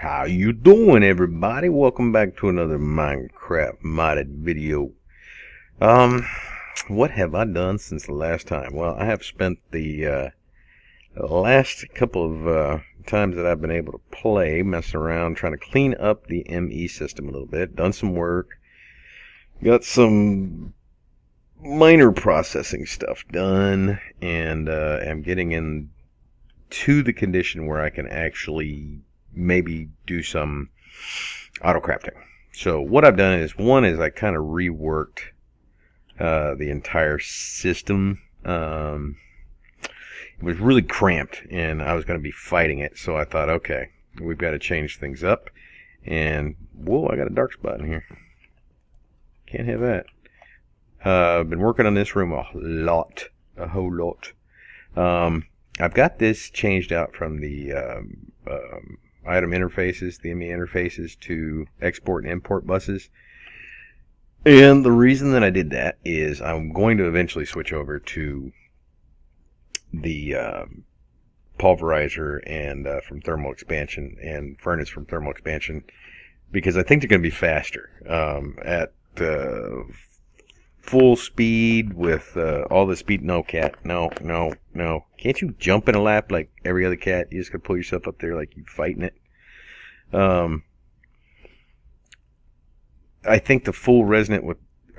How you doing, everybody? Welcome back to another Minecraft modded video. What have I done since the last time? Well, I have spent the last couple of times that I've been able to play, messing around, trying to clean up the ME system a little bit. Done some work. Got some minor processing stuff done, and am getting into the condition where I can actually maybe do some auto crafting. So what I've done is, one is I kind of reworked the entire system. It was really cramped and I was going to be fighting it, so I thought, okay, we've got to change things up. And whoa, I got a dark spot in here. Can't have that. I've been working on this room a whole lot. I've got this changed out from the item interfaces, the ME interfaces, to export and import buses. And the reason that I did that is I'm going to eventually switch over to the pulverizer and from thermal expansion and furnace from thermal expansion, because I think they're going to be faster at full speed with all the speed. No, cat, no. Can't you jump in a lap like every other cat? You just gotta pull yourself up there like you're fighting it. I think the full resonant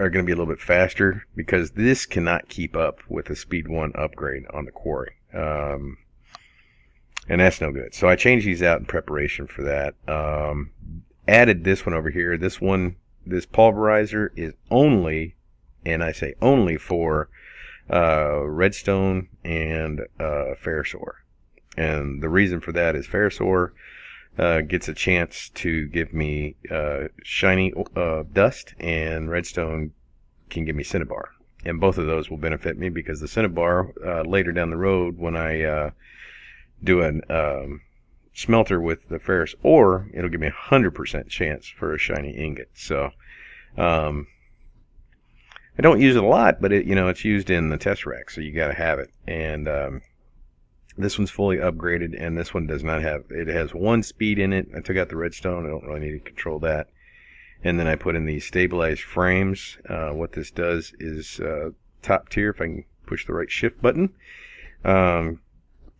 are going to be a little bit faster, because this cannot keep up with the speed 1 upgrade on the quarry. And that's no good. So I changed these out in preparation for that. Added this one over here. This pulverizer is only, and I say only, for redstone and ferrous ore. And the reason for that is ferrous ore gets a chance to give me shiny dust, and redstone can give me cinnabar. And both of those will benefit me, because the cinnabar, later down the road, when I do a smelter with the ferrous ore, it'll give me 100% chance for a shiny ingot. So I don't use it a lot, but it's used in the test rack, so you got to have it. And this one's fully upgraded, and this one does not have. It has 1 speed in it. I took out the redstone. I don't really need to control that. And then I put in these stabilized frames. What this does is top tier. If I can push the right shift button, it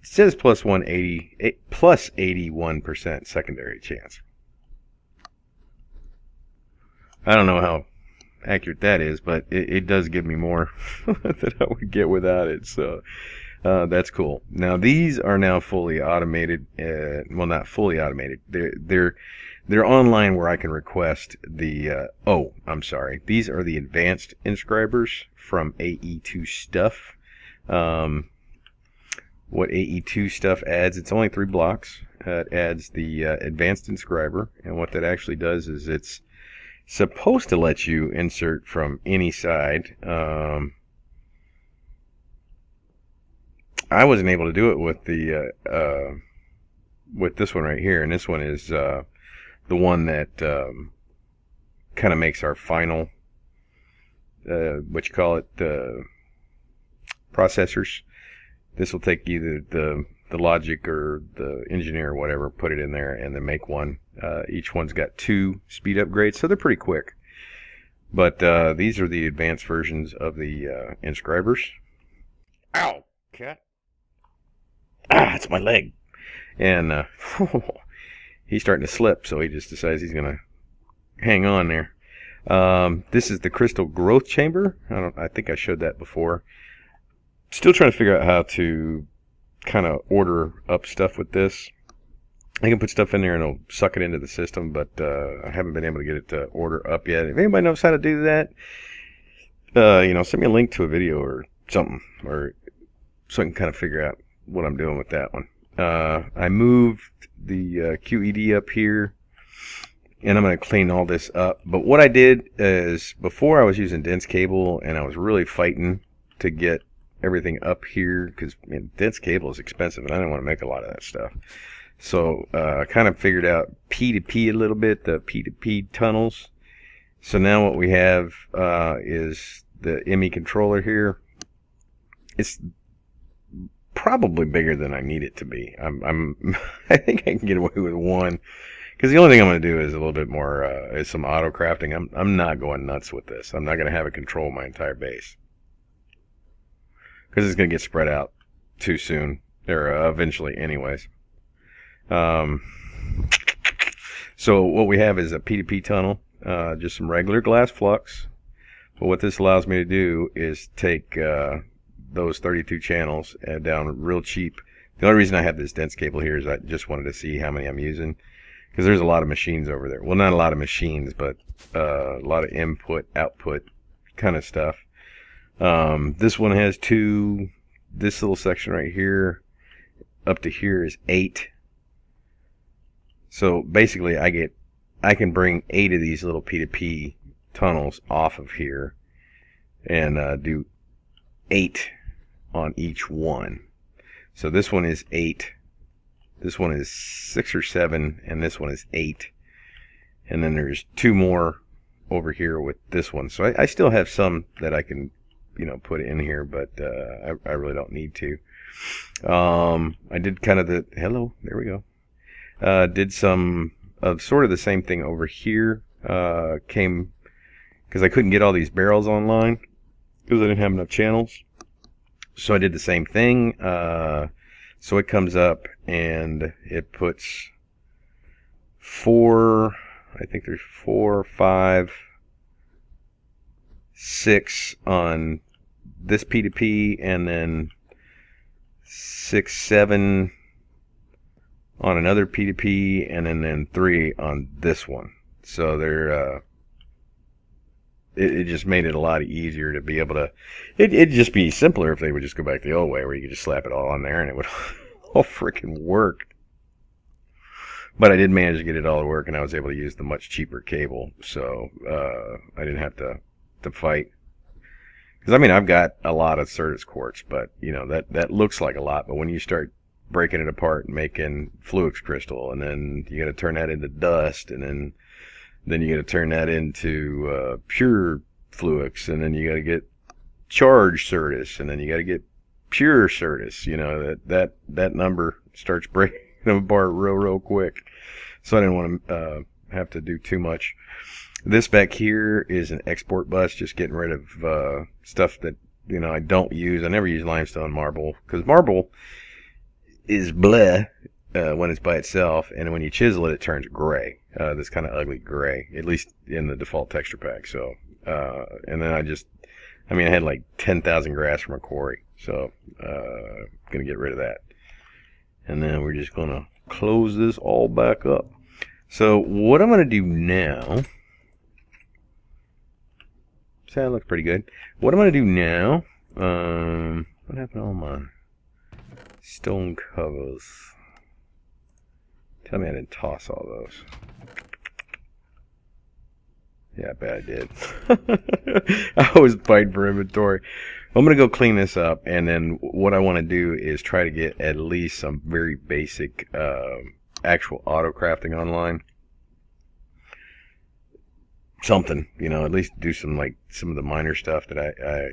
says plus 81% secondary chance. I don't know how accurate that is, but it does give me more than I would get without it. So that's cool. Now these are now fully automated. Well, not fully automated. They're online, where I can request the. Oh, I'm sorry. These are the advanced inscribers from AE2 stuff. What AE2 stuff adds? It's only 3 blocks. It adds the advanced inscriber, and what that actually does is it's supposed to let you insert from any side. I wasn't able to do it with the with this one right here, and this one is the one that kind of makes our final processors. This will take either the logic or the engineer or whatever, put it in there, and then make one. Each one's got 2 speed upgrades, so they're pretty quick. But these are the advanced versions of the inscribers. Ow, cat! Ah, it's my leg. And he's starting to slip, so he just decides he's gonna hang on there. This is the crystal growth chamber. I think I showed that before. Still trying to figure out how to kind of order up stuff with this. I can put stuff in there and it'll suck it into the system, but I haven't been able to get it to order up yet. If anybody knows how to do that, send me a link to a video or something, or so I can kind of figure out what I'm doing with that one. I moved the QED up here, and I'm going to clean all this up. But what I did is, before I was using dense cable, and I was really fighting to get everything up here, because dense cable is expensive, and I didn't want to make a lot of that stuff. So I kind of figured out P2P a little bit, the P2P tunnels. So now what we have is the ME controller here. It's probably bigger than I need it to be. I think I can get away with 1, Because the only thing I'm going to do is a little bit more, is some auto crafting. I'm not going nuts with this. I'm not going to have it control my entire base. Because it's going to get spread out too soon. Or eventually anyways. So what we have is a P2P tunnel. Just some regular glass flux. But what this allows me to do is take those 32 channels down real cheap. The only reason I have this dense cable here is I just wanted to see how many I'm using. Because there's a lot of machines over there. Well, not a lot of machines, but a lot of input, output kind of stuff. This one has 2. This little section right here, up to here is 8. So basically I can bring 8 of these little P2P tunnels off of here and do 8 on each one. So this one is 8. This one is 6 or 7, and this one is 8. And then there's 2 more over here with this one. So I still have some that I can, put in here, but I really don't need to. I did kind of hello, there we go. Did some of sort of the same thing over here. Came because I couldn't get all these barrels online because I didn't have enough channels. So I did the same thing. So it comes up and it puts 4, I think there's 4, 5, 6 on this P2P, and then 6, 7 on another P2P, and then 3 on this one. So they're it just made it a lot easier to be able to. It'd just be simpler if they would just go back the old way, where you could just slap it all on there and it would all freaking work. But I did manage to get it all to work, and I was able to use the much cheaper cable, so I didn't have to fight. Because I mean, I've got a lot of Certus quartz, but that looks like a lot. But when you start breaking it apart and making Flux crystal, and then you got to turn that into dust, and then you got to turn that into pure Flux, and then you got to get charged Certus, and then you got to get pure Certus. That number starts breaking apart real quick. So I didn't want to have to do too much. This back here is an export bus, just getting rid of stuff that I don't use. I never use limestone marble because marble is bleh when it's by itself, and when you chisel it, it turns gray. This kind of ugly gray, at least in the default texture pack. So, and then I had like 10,000 grass from a quarry, so gonna get rid of that. And then we're just gonna close this all back up. So what I'm gonna do now, so that looks pretty good. What I'm gonna do now, what happened to all my stone covers? Tell me I didn't toss all those. Yeah, I bet I did. I always fight for inventory. I'm going to go clean this up, and then what I want to do is try to get at least some very basic actual auto crafting online. Something, at least do some of the minor stuff that I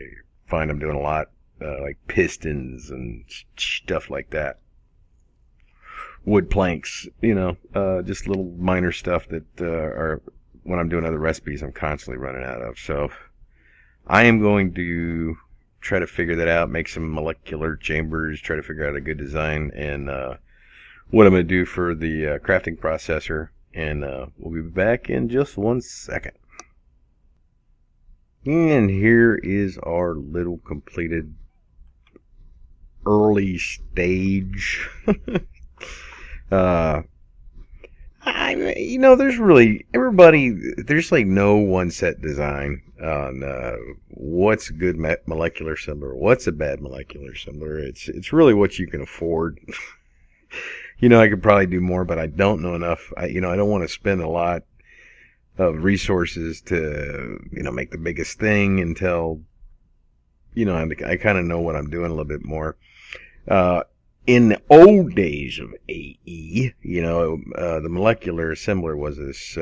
find I'm doing a lot, like pistons and stuff like that. Wood planks, just little minor stuff that are, when I'm doing other recipes, I'm constantly running out of. So I am going to try to figure that out, make some molecular chambers, try to figure out a good design, and what I'm going to do for the crafting processor. And we'll be back in just 1 second. And here is our little completed early stage. There's like no one set design on what's a good molecular similar, what's a bad molecular similar. It's really what you can afford. I could probably do more, but I don't know enough. I don't want to spend a lot of resources to, make the biggest thing until, I kind of know what I'm doing a little bit more. In the old days of AE, the molecular assembler was this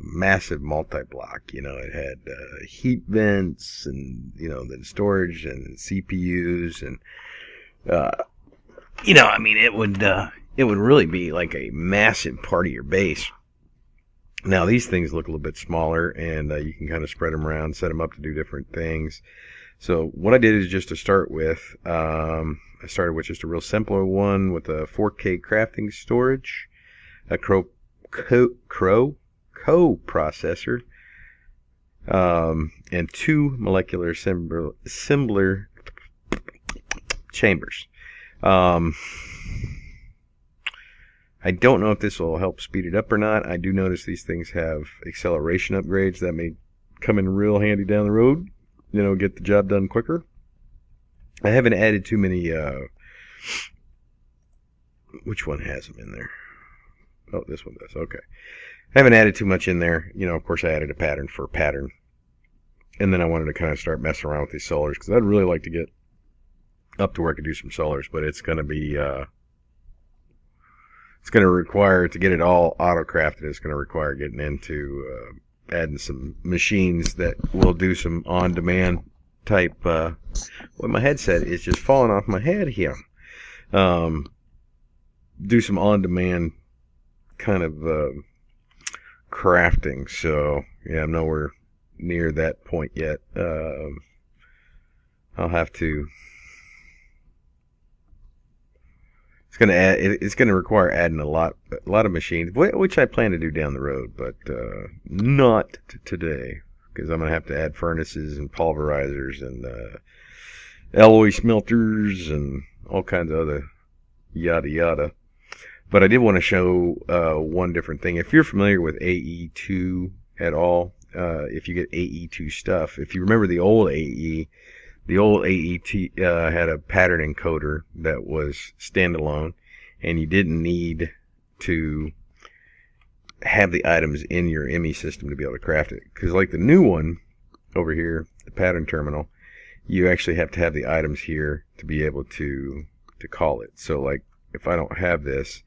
massive multi-block. It had heat vents and, then storage and CPUs and, it would really be like a massive part of your base. Now these things look a little bit smaller, and you can kind of spread them around, set them up to do different things. So what I did is just to start with, I started with just a real simpler one with a 4K crafting storage, a co-processor, and 2 molecular assembler chambers. I don't know if this will help speed it up or not. I do notice these things have acceleration upgrades that may come in real handy down the road. You know, get the job done quicker. I haven't added too many. Which one has them in there? Oh, this one does. Okay. I haven't added too much in there. You know, of course, I added a pattern for a pattern. And then I wanted to kind of start messing around with these solars, because I'd really like to get up to where I could do some solars, but it's going to be, it's going to require, to get it all auto-crafted, it's going to require getting into adding some machines that will do some on-demand type, well, my headset is just falling off my head here. Do some on-demand kind of crafting. So yeah, I'm nowhere near that point yet. I'll have to. It's gonna require adding a lot of machines, which I plan to do down the road, but not today, because I'm gonna have to add furnaces and pulverizers and alloy smelters and all kinds of other yada yada. But I did want to show one different thing. If you're familiar with AE2 at all, if you get AE2 stuff, if you remember the old AE had a pattern encoder that was standalone, and you didn't need to have the items in your ME system to be able to craft it. Because like the new one over here, the pattern terminal, you actually have to have the items here to be able to call it. So like if I don't have this,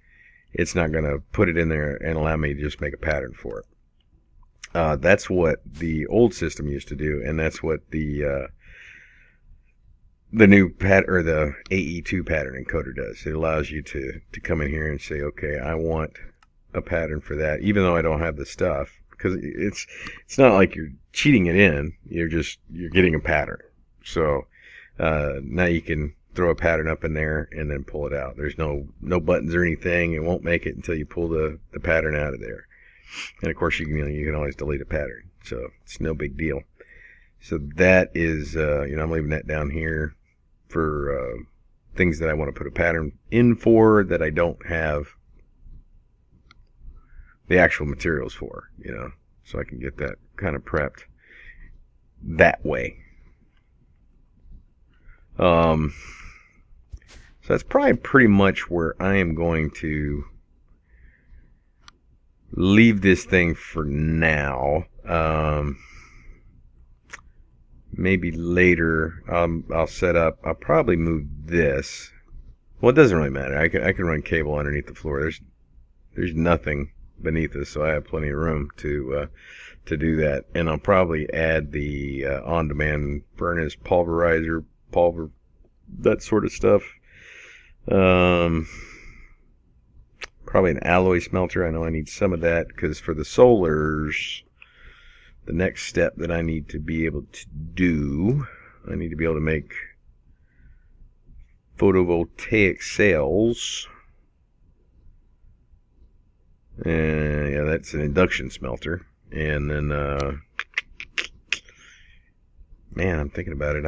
it's not going to put it in there and allow me to just make a pattern for it. That's what the old system used to do, and that's what the new or the AE2 pattern encoder does. It allows you to come in here and say, okay, I want a pattern for that, even though I don't have the stuff, because it's not like you're cheating it in. You're getting a pattern. So now you can throw a pattern up in there and then pull it out. There's no buttons or anything. It won't make it until you pull the pattern out of there. And of course you can always delete a pattern, so it's no big deal. So that is I'm leaving that down here for things that I want to put a pattern in for that I don't have the actual materials for, so I can get that kind of prepped that way. So that's probably pretty much where I am going to leave this thing for now. Maybe later I'll set up. I'll probably move this. Well, it doesn't really matter. I can run cable underneath the floor. There's nothing beneath us, so I have plenty of room to do that. And I'll probably add the on-demand furnace, pulverizer, that sort of stuff. Probably an alloy smelter. I know I need some of that, because for the solars, the next step that I need to be able to do, I need to be able to make photovoltaic cells. And yeah, that's an induction smelter. And then, man, I'm thinking about it.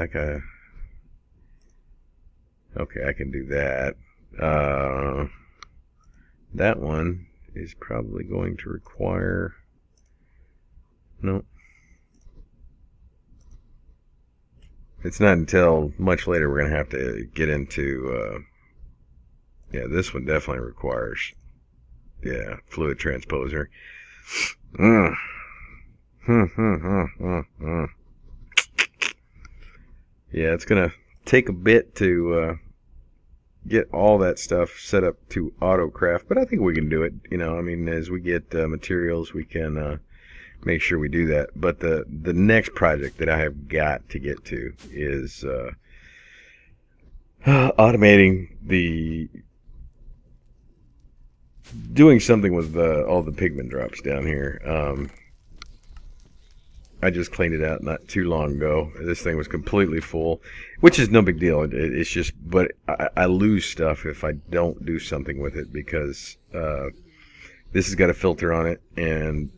Okay, I can do that. That one is probably going to require... No. It's not until much later we're going to have to get into... yeah, this one definitely requires... Yeah, fluid transposer. Yeah, it's going to take a bit to... get all that stuff set up to auto craft, but I think we can do it. As we get materials, we can make sure we do that. But the next project that I have got to get to is automating the doing something with all the pigment drops down here. I just cleaned it out not too long ago. This thing was completely full, which is no big deal. It's just, but I lose stuff if I don't do something with it, because this has got a filter on it, and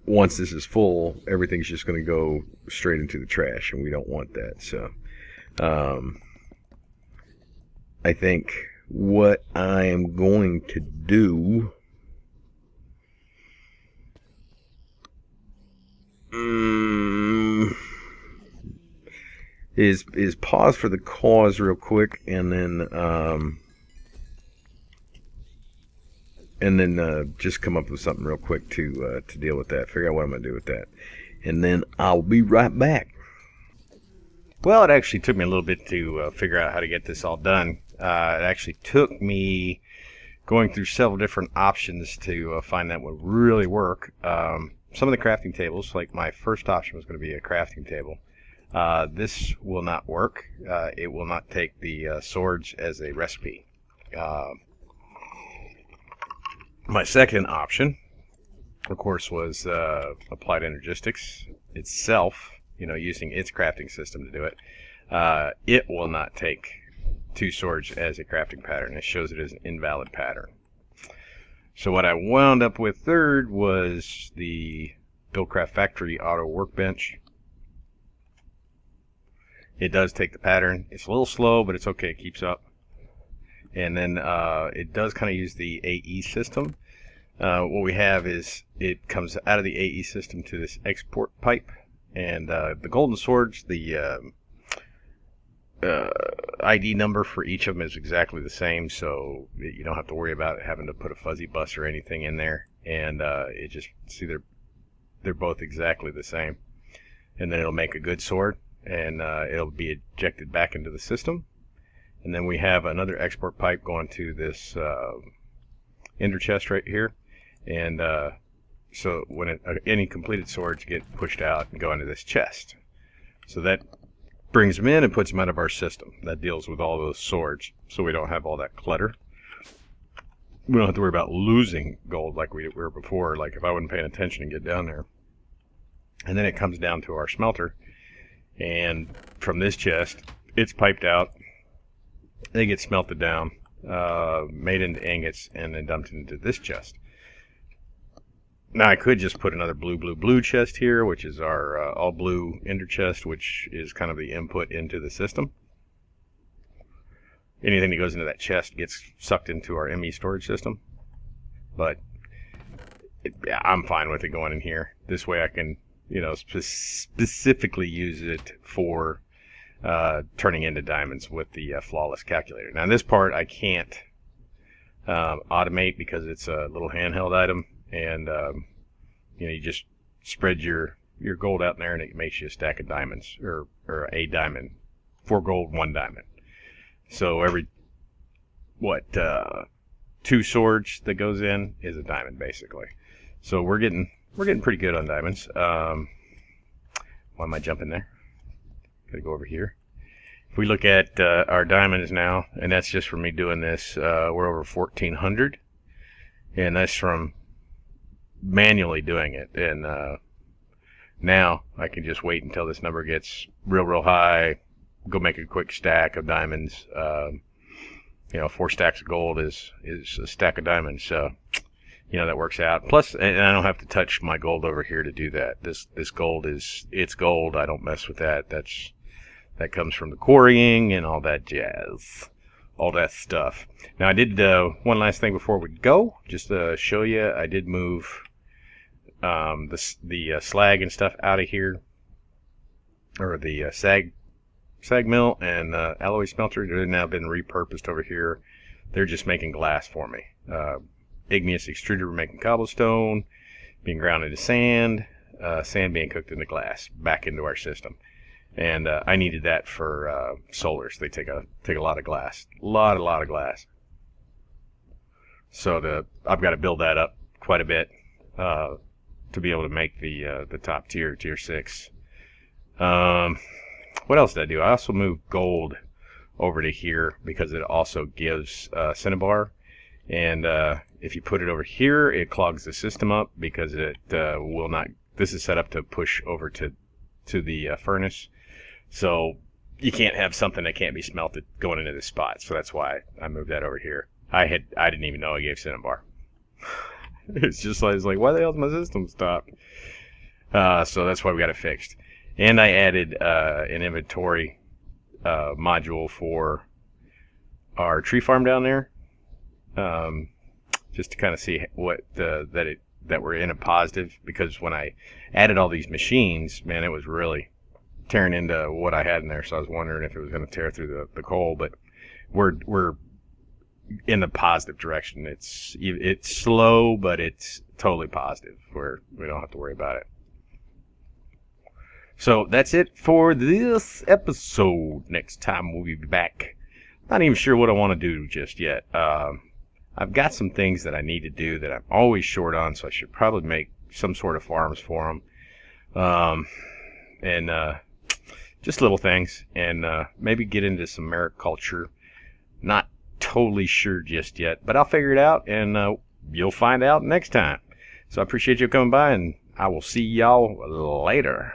once this is full, everything's just going to go straight into the trash, and we don't want that. So I think what I am going to do is pause for the cause real quick, and then just come up with something real quick to deal with that. Figure out what I'm gonna do with that, and then I'll be right back. Well, it actually took me a little bit to figure out how to get this all done. It actually took me going through several different options to find that would really work. Some of the crafting tables, like my first option was going to be a crafting table. This will not work. It will not take the swords as a recipe. My second option, of course, was applied energistics itself, using its crafting system to do it. It will not take 2 swords as a crafting pattern. It shows it as an invalid pattern. So what I wound up with third was the Buildcraft Factory Auto Workbench. It does take the pattern. It's a little slow, but it's okay. It keeps up. And then it does kind of use the AE system. What we have is it comes out of the AE system to this export pipe. And the golden swords, the ID number for each of them is exactly the same, so you don't have to worry about having to put a fuzzy bus or anything in there. And it just, see, they're both exactly the same. And then it'll make a good sword, and it'll be ejected back into the system. And then we have another export pipe going to this ender chest right here. And so when any completed swords get pushed out and go into this chest. So that brings them in and puts them out of our system. That deals with all those swords, so we don't have all that clutter. We don't have to worry about losing gold like we were before, like if I wasn't paying attention and get down there. And then it comes down to our smelter, and from this chest, it's piped out. They get smelted down, made into ingots, and then dumped into this chest. Now I could just put another blue chest here, which is our all blue ender chest, which is kind of the input into the system. Anything that goes into that chest gets sucked into our ME storage system. But I'm fine with it going in here. This way I can, specifically use it for turning into diamonds with the flawless calculator. Now this part I can't automate because it's a little handheld item. And you just spread your gold out in there, and it makes you a stack of diamonds, or a diamond, 4 gold, 1 diamond. So every 2 swords that goes in is a diamond, basically. So we're getting pretty good on diamonds. Why am I jumping there? Gotta go over here. If we look at our diamonds now, and that's just from me doing this, we're over 1,400, and that's from manually doing it. And now I can just wait until this number gets real high, go make a quick stack of diamonds. 4 stacks of gold is a stack of diamonds, so that works out. Plus, and I don't have to touch my gold over here to do that. This gold it's gold. I don't mess with that. That comes from the quarrying and all that jazz, all that stuff. Now I did one last thing before we go, just to show you. I did move the slag and stuff out of here, or the sag mill and alloy smelter. They've now been repurposed over here. They're just making glass for me. Igneous extruder, we're making cobblestone, being ground into sand, sand being cooked into glass, back into our system. And I needed that for solars. They take a lot of glass, a lot of glass. So I've got to build that up quite a bit to be able to make the top tier 6. What else did I do? I also moved gold over to here because it also gives cinnabar, And if you put it over here, it clogs the system up because it will not. This is set up to push over to the furnace, so you can't have something that can't be smelted going into this spot. So that's why I moved that over here. I didn't even know I gave Cinnabar. It's just like, why the hell's my system stopped? So that's why we got it fixed. And I added an inventory module for our tree farm down there, just to kind of see what that we're in a positive, because when I added all these machines, man, it was really tearing into what I had in there. So I was wondering if it was going to tear through the coal, but we're in the positive direction. It's slow, but it's totally positive, where we don't have to worry about it. So that's it for this episode. Next time we'll be back. Not even sure what I want to do just yet. I've got some things that I need to do that I'm always short on, so I should probably make some sort of farms for them. And just little things. And maybe get into some Mariculture. Not totally sure just yet, but I'll figure it out, and you'll find out next time. So I appreciate you coming by, and I will see y'all later.